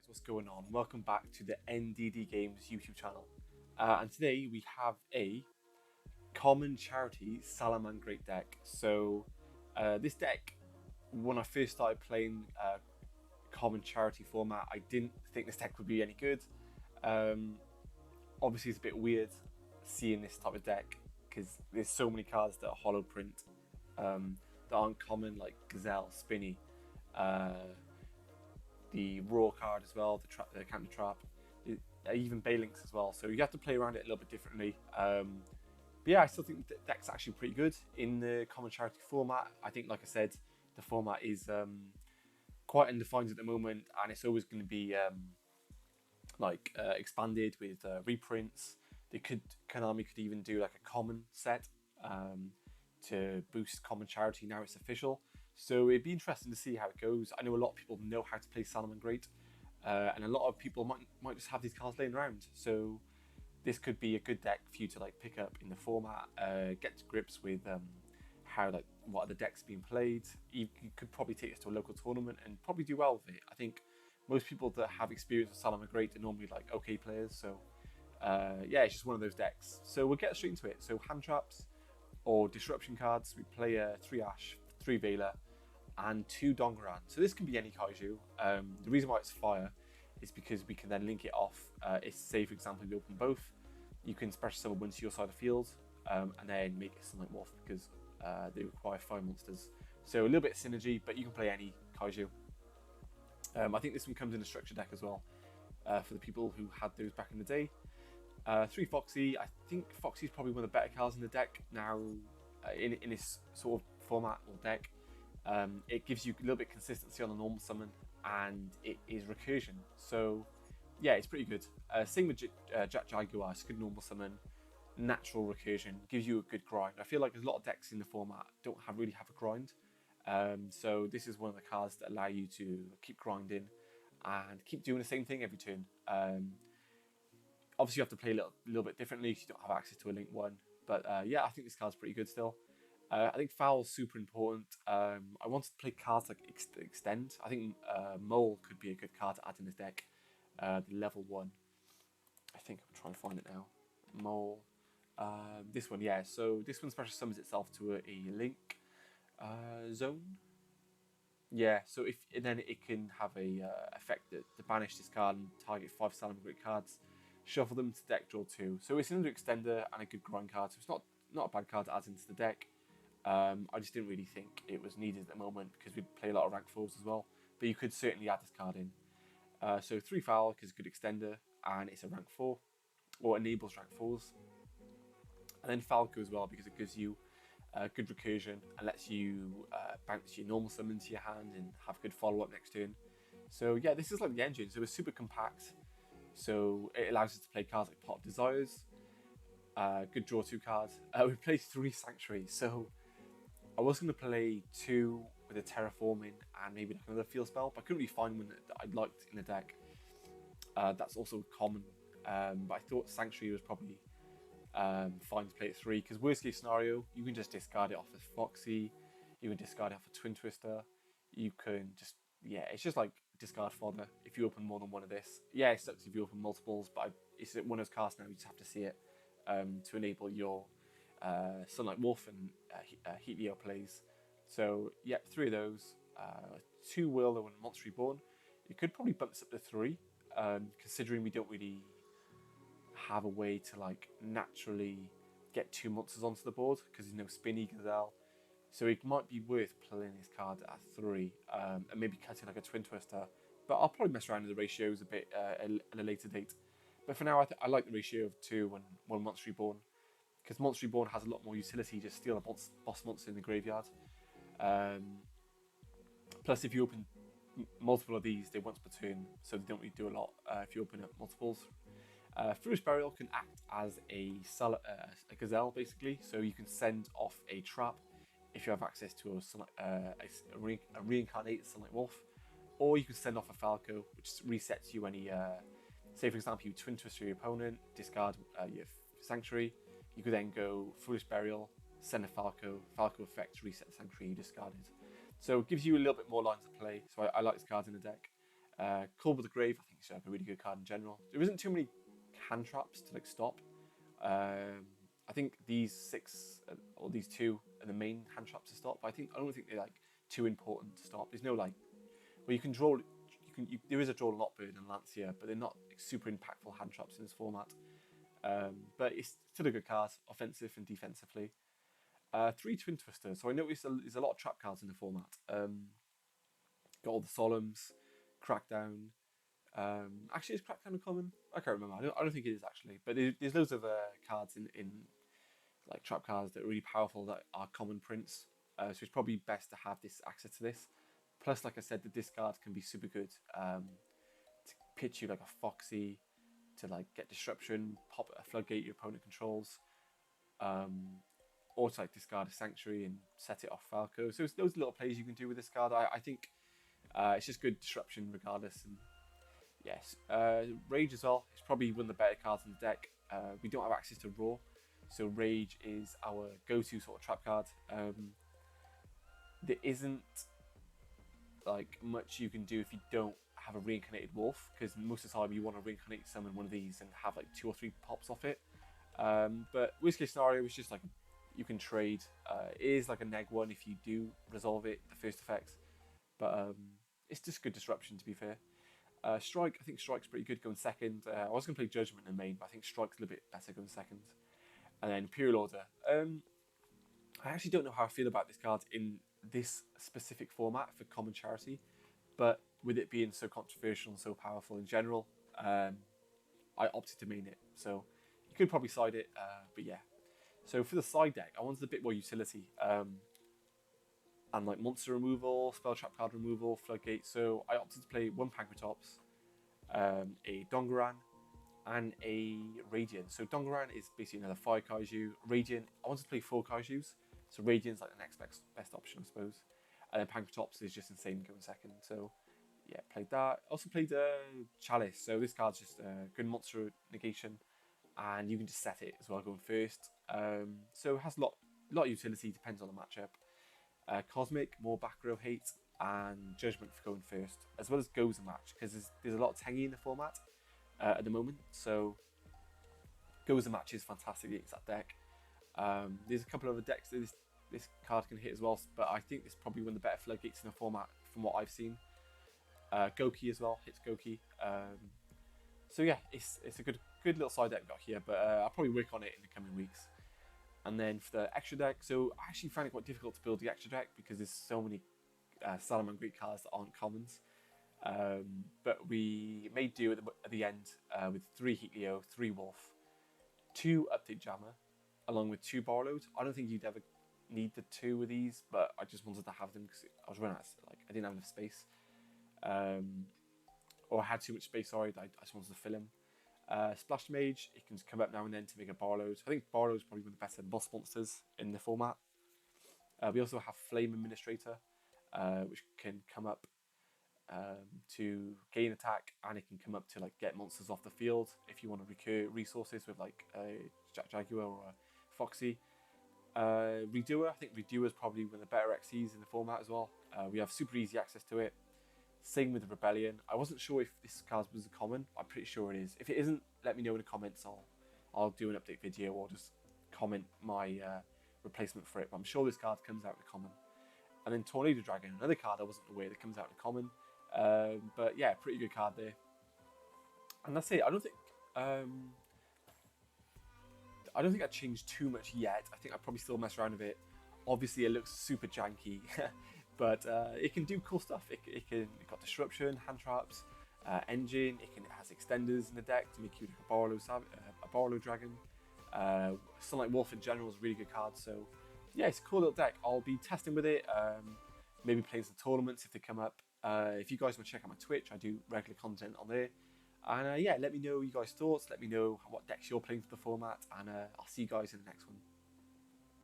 what's going on? Welcome back to the NDD Games YouTube channel. And today we have a common charity Salamangreat deck. So this deck, when I first started playing common charity format, I didn't think this deck would be any good. Obviously it's a bit weird seeing this type of deck because there's so many cards that are hollow print that aren't common, like Gazelle, Spinny, the Raw card as well, the Counter Trap, even Balinks as well. So you have to play around it a little bit differently. But yeah, I still think the deck's actually pretty good in the common charity format. I think, like I said, the format is quite undefined at the moment, and it's always going to be expanded with reprints. Konami could even do like a common set to boost common charity. Now it's official. So it'd be interesting to see how it goes. I know a lot of people know how to play Salamangreat, and a lot of people might just have these cards laying around. So this could be a good deck for you to like pick up in the format, get to grips with how what other decks being played. You could probably take this to a local tournament and probably do well with it. I think most people that have experience with Salamangreat are normally like okay players. So yeah, it's just one of those decks. So we'll get straight into it. So hand traps or disruption cards. We play a 3 Ash, 3 Veiler, and 2 Dongaran. So this can be any kaiju. The reason why it's fire is because we can then link it off. If, say, for example, we open both, you can special summon one to your side of the field and then make it Sunlight Morph because they require fire monsters. So a little bit of synergy, but you can play any kaiju. I think this one comes in a structure deck as well for the people who had those back in the day. 3 Foxy. I think Foxy is probably one of the better cards in the deck now in this sort of format or deck. It gives you a little bit of consistency on the normal summon, and it is recursion. So yeah, it's pretty good. Same with Jack Jaguar. It's a good normal summon, natural recursion, gives you a good grind. I feel like there's a lot of decks in the format don't really have a grind. So this is one of the cards that allow you to keep grinding and keep doing the same thing every turn. Obviously you have to play a little bit differently because you don't have access to a link one. But yeah, I think this card's pretty good still. I think Foul's super important. I wanted to play cards like Extend. I think Mole could be a good card to add in this deck. The level 1. I think I'm trying to find it now. Mole. This one, yeah. So this one special summons itself to a link zone. Yeah, so then it can have a effect to banish this card and target 5 Salamangreat cards, shuffle them to deck, draw 2. So it's another extender and a good grind card. So it's not a bad card to add into the deck. I just didn't really think it was needed at the moment because we play a lot of rank 4s as well. But you could certainly add this card in. So 3 Foul because it's a good extender and it's a rank 4 or enables rank 4s. And then Falco as well because it gives you good recursion and lets you bounce your normal summon to your hand and have good follow-up next turn. So yeah, this is like the engine. So it's super compact. So it allows us to play cards like Pot of Desires. Good draw 2 cards. We played 3 Sanctuaries. So I was going to play 2 with a Terraforming and maybe like another field spell, but I couldn't really find one that I liked in the deck. That's also common. But I thought Sanctuary was probably fine to play at 3 because worst case scenario, you can just discard it off as Foxy, you can discard it off a Twin Twister, you can just, yeah, it's just like discard fodder if you open more than one of this. Yeah, it sucks if you open multiples, but it's one of those cards now, you just have to see it to enable your Sunlight Wolf and Heat Leo plays. So yeah, 3 of those, 2 Whirler and Monster Reborn. It could probably bump this up to 3, considering we don't really have a way to like naturally get 2 monsters onto the board because there's no Spinny Gazelle. So it might be worth playing this card at 3 and maybe cutting like a Twin Twister. But I'll probably mess around with the ratios a bit at a later date. But for now, I like the ratio of 2 and 1 Monster Reborn because Monster Reborn has a lot more utility. Just steal a boss monster in the graveyard. Plus, if you open multiple of these, they're once per turn, so they don't really do a lot if you open up multiples. Foolish Burial can act as a gazelle, basically, so you can send off a trap if you have access to a reincarnated Sunlight Wolf, or you can send off a Falco, which resets you any, say for example, you Twin Twister your opponent, discard your Sanctuary, you could then go Foolish Burial, send a Falco effect, reset the Sanctuary you discarded. So it gives you a little bit more lines of play, so I like this card in the deck. Call with the Grave, I think it's like a really good card in general. There isn't too many hand traps to like stop. I think these 6 or these 2 are the main hand traps to stop. But I don't think they're like too important to stop. There's no like, well, you can draw. There is a draw Lotbird and Lancia, but they're not like, super impactful hand traps in this format. But it's still a good card, offensive and defensively. 3 Twin Twisters. So I noticed there's a lot of trap cards in the format. Got all the Solemns, Crackdown. Actually, is Crackdown common? I can't remember. I don't think it is actually. But there's loads of cards in like trap cards that are really powerful that are common prints. So it's probably best to have this access to this. Plus, like I said, the discard can be super good to pitch you like a Foxy, to like get disruption, pop a floodgate your opponent controls, or to like discard a Sanctuary and set it off Falco. So there's those little plays you can do with this card. I think it's just good disruption regardless. And yes, Rage as well. It's probably one of the better cards in the deck. We don't have access to Raw, so Rage is our go-to sort of trap card. There isn't like much you can do if you don't have a reincarnated wolf, because most of the time you want to reincarnate summon one of these and have like 2 or 3 pops off it. But worst case scenario is just like you can trade. It is like a neg one if you do resolve it, the first effects, but it's just good disruption to be fair. Strike, I think Strike's pretty good going second. I was going to play Judgment in the main, but I think Strike's a little bit better going second. And then Imperial Order. I actually don't know how I feel about this card in this specific format for Common Charity, but with it being so controversial and so powerful in general, I opted to main it. So you could probably side it, but yeah. So for the side deck, I wanted a bit more utility. And like monster removal, spell trap card removal, floodgate. So I opted to play 1 Pankratops, a Dongaran, and a Radiant. So Dongaran is basically another fire kaiju. Radiant, I wanted to play 4 kaijus. So Radiant's like the next best option, I suppose. And then Pankratops is just insane going second. So yeah, played that. Also played Chalice. So this card's just a good monster negation, and you can just set it as well going first. So it has a lot of utility, depends on the matchup. Cosmic, more back row hate, and Judgment for going first, as well as Goes a match, because there's a lot of Tengi in the format at the moment. So Goes a match is fantastic against that deck. There's a couple of other decks that this card can hit as well, but I think it's probably one of the better floodgates in the format from what I've seen. Goki as well, hits Goki. So yeah, it's a good little side deck we got here, but I'll probably work on it in the coming weeks. And then for the extra deck, so I actually find it quite difficult to build the extra deck because there's so many Salamangreat cards that aren't commons. But we made do at the end with 3 Heatleo, 3 Wolf, 2 Update Jammer, along with 2 Barlows. I don't think you'd ever need the 2 of these, but I just wanted to have them because I was running out, like I didn't have enough space, or I had too much space. Sorry, I just wanted to fill him. Splash Mage, it can come up now and then to make a Barlows. I think Barlows is probably one of the better boss monsters in the format. We also have Flame Administrator, which can come up to gain attack, and it can come up to like get monsters off the field if you want to recur resources with like a Jaguar or a Foxy. Redoer, I think Redoer is probably one of the better XCs in the format as well. We have super easy access to it. Same with the Rebellion. I wasn't sure if this card was a common. I'm pretty sure it is. If it isn't, let me know in the comments. I'll do an update video or just comment my replacement for it. But I'm sure this card comes out in common. And then Tornado Dragon, another card I wasn't aware that comes out in common. But yeah, pretty good card there. And that's it. I don't think I changed too much yet. I think I probably still mess around with it. Obviously, it looks super janky. But it can do cool stuff. It got disruption, hand traps, engine. It has extenders in the deck to make you like a Barlow dragon. Sunlight Wolf in general is a really good card. So yeah, it's a cool little deck. I'll be testing with it. Maybe playing some tournaments if they come up. If you guys want to check out my Twitch, I do regular content on there. And yeah, let me know you guys' thoughts. Let me know what decks you're playing for the format. And I'll see you guys in the next one.